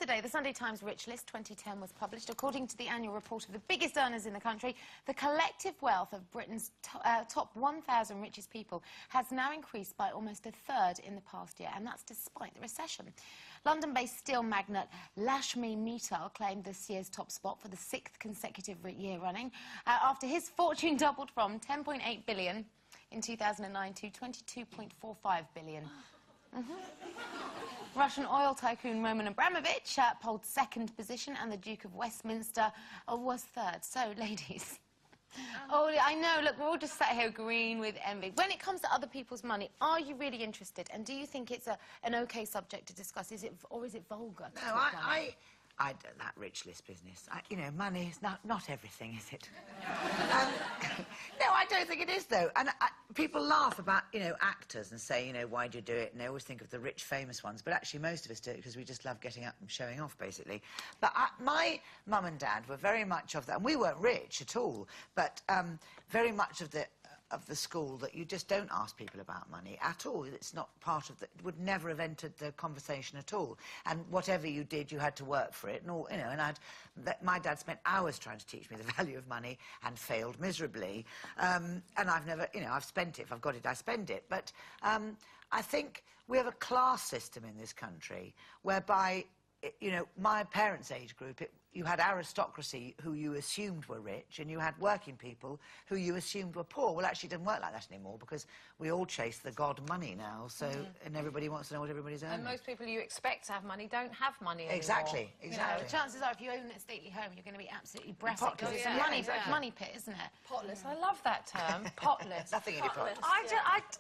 Yesterday, the Sunday Times Rich List 2010 was published. According to the annual report of the biggest earners in the country, the collective wealth of Britain's top 1,000 richest people has now increased by almost a third in the past year, and that's despite the recession. London-based steel magnate Lakshmi Mittal claimed this year's top spot for the 6th consecutive year running, after his fortune doubled from 10.8 billion in 2009 to 22.45 billion. Russian oil tycoon Roman Abramovich polled second position, and the Duke of Westminster was third. So, ladies, oh, I know, look, we're all just sat here green with envy. When it comes to other people's money, are you really interested? And do you think it's an okay subject to discuss? Or is it vulgar? No, I don't, that rich list business. You know, money is not everything, is it? No, I don't think it is, though. And people laugh about, you know, actors and say, you know, why do you do it? And they always think of the rich, famous ones. But actually, most of us do it because we just love getting up and showing off, basically. But my mum and dad were very much of that. And we weren't rich at all, but very much of the school that you just don't ask people about money at all. It's not part of the... It would never have entered the conversation at all. And whatever you did, you had to work for it. And all, you know, and my dad spent hours trying to teach me the value of money and failed miserably. And I've never... You know, I've spent it. If I've got it, I spend it. But I think we have a class system in this country whereby, you know, my parents' age group, you had aristocracy who you assumed were rich, and you had working people who you assumed were poor. Well, actually, it doesn't work like that anymore, because we all chase the god money now, so, and everybody wants to know what everybody's earning. And most people you expect to have money don't have money anymore. Exactly. You know, chances are, if you own a stately home, you're going to be absolutely brassic, because it's a money pit, isn't it? Potless. I love that term, potless. Nothing in your pocket.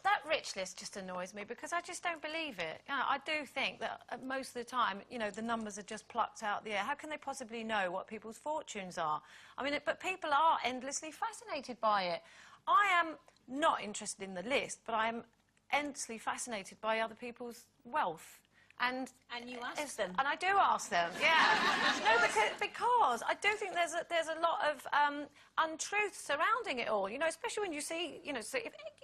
That rich list just annoys me, because I just don't believe it. You know, I do think that most of the time, you know, the numbers are just plucked out the air. How can they possibly know what people's fortunes are? I mean, but people are endlessly fascinated by it. I am not interested in the list, but I am endlessly fascinated by other people's wealth. And you ask them. And I do ask them, yeah. No, because I do think there's a lot of untruth surrounding it all. You know, especially when you see, you know, so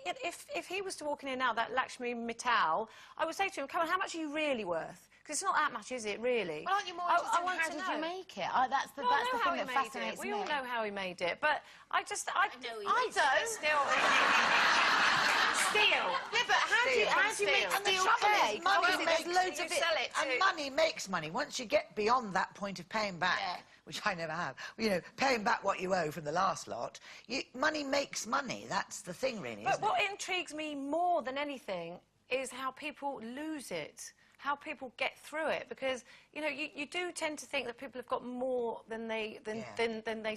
if he was to walk in here now, that Lakshmi Mittal, I would say to him, come on, how much are you really worth? Because it's not that much, is it, really? Well, aren't you more interested in how did you make it? That's the thing that fascinates me. We all know how he made it, but I don't. Still. Yeah, but how do you make steel cake? And money makes money. Once you get beyond that point of paying back, which I never have, you know, paying back what you owe from the last lot, money makes money. That's the thing, really, But what intrigues me more than anything is how people lose it. How people get through it, because you know you do tend to think that people have got more than they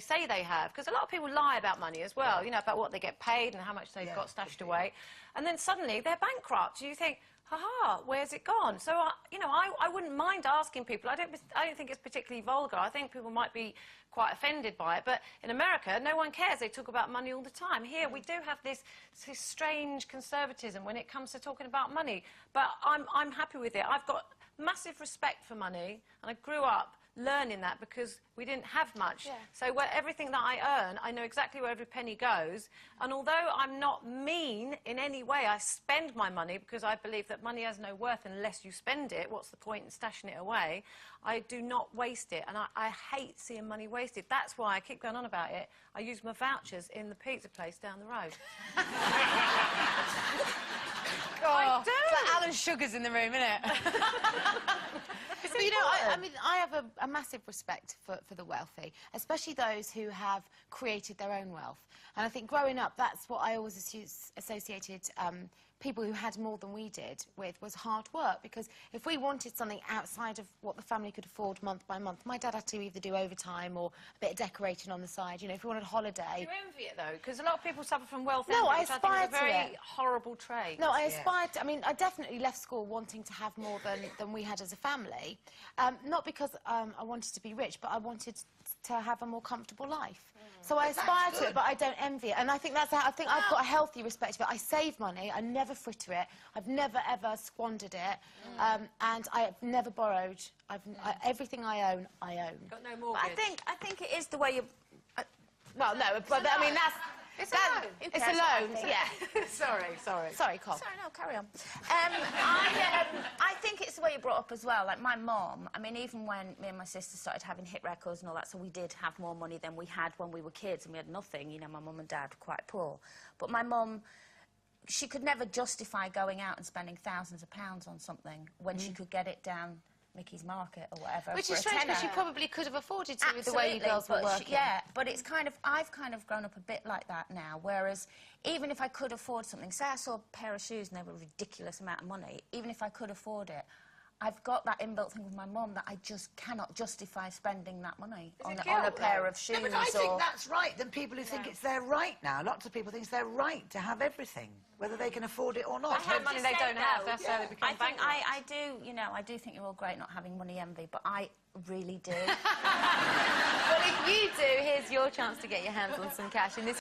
say they have, because a lot of people lie about money as well, you know, about what they get paid and how much they've got stashed away, and then suddenly they're bankrupt. You think, ha-ha, where's it gone? So you know, I wouldn't mind asking people. I don't think it's particularly vulgar. I think people might be quite offended by it, but in America, no one cares. They talk about money all the time. Here, we do have this strange conservatism when it comes to talking about money, but I'm happy with it. I've got massive respect for money, and I grew up learning that because we didn't have much. So everything that I earn, I know exactly where every penny goes, and although I'm not mean in any way, I spend my money because I believe that money has no worth unless you spend it. What's the point in stashing it away? I do not waste it, and I hate seeing money wasted. That's why I keep going on about it. I use my vouchers in the pizza place down the road. I do. It's like Alan Sugar's in the room, isn't it? But, you know, I mean, I have a massive respect for the wealthy, especially those who have created their own wealth. And I think growing up, that's what I always associated people who had more than we did with, was hard work. Because if we wanted something outside of what the family could afford month by month, my dad had to either do overtime or a bit of decorating on the side. You know, if we wanted a holiday. Do you envy it, though? Because a lot of people suffer from wealth envy, I aspire to it. Which I think is a very horrible trait. No, I aspired to... I mean, I definitely left school wanting to have more than we had as a family. Not because I wanted to be rich, but I wanted to have a more comfortable life. So I aspire to it, but I don't envy it. And I think that's how... I think I've got a healthy respect for it. I save money. I never fritter it. I've never, ever squandered it. And I've never borrowed. Everything I own, I own. Got no mortgage. But I think it is the way you... well, no, but I mean, It's Dad, a loan. it's a loan, yeah. Sorry. Sorry, Cobb. Sorry, no, carry on. I think it's the way you're brought up as well. Like, my mum, I mean, even when me and my sister started having hit records and all that, so we did have more money than we had when we were kids, and we had nothing. You know, my mum and dad were quite poor. But my mum, she could never justify going out and spending thousands of pounds on something when she could get it down Mickey's Market or whatever. Which for is a strange, because tenner. she probably could have afforded to with the Absolutely, way you girls were but working. yeah, but it's kind of, I've kind of grown up a bit like that now, whereas even if I could afford something, say I saw a pair of shoes and they were a ridiculous amount of money, even if I could afford it, I've got that inbuilt thing with my mum that I just cannot justify spending that money on a pair of shoes. No, but I think that's right. Then people who think it's their right now, lots of people think it's their right to have everything, whether they can afford it or not. They have money they don't have, that's how they become bankrupt. I do, you know, I do think you're all great not having money envy, but I really do. Well, if you do, here's your chance to get your hands on some cash in this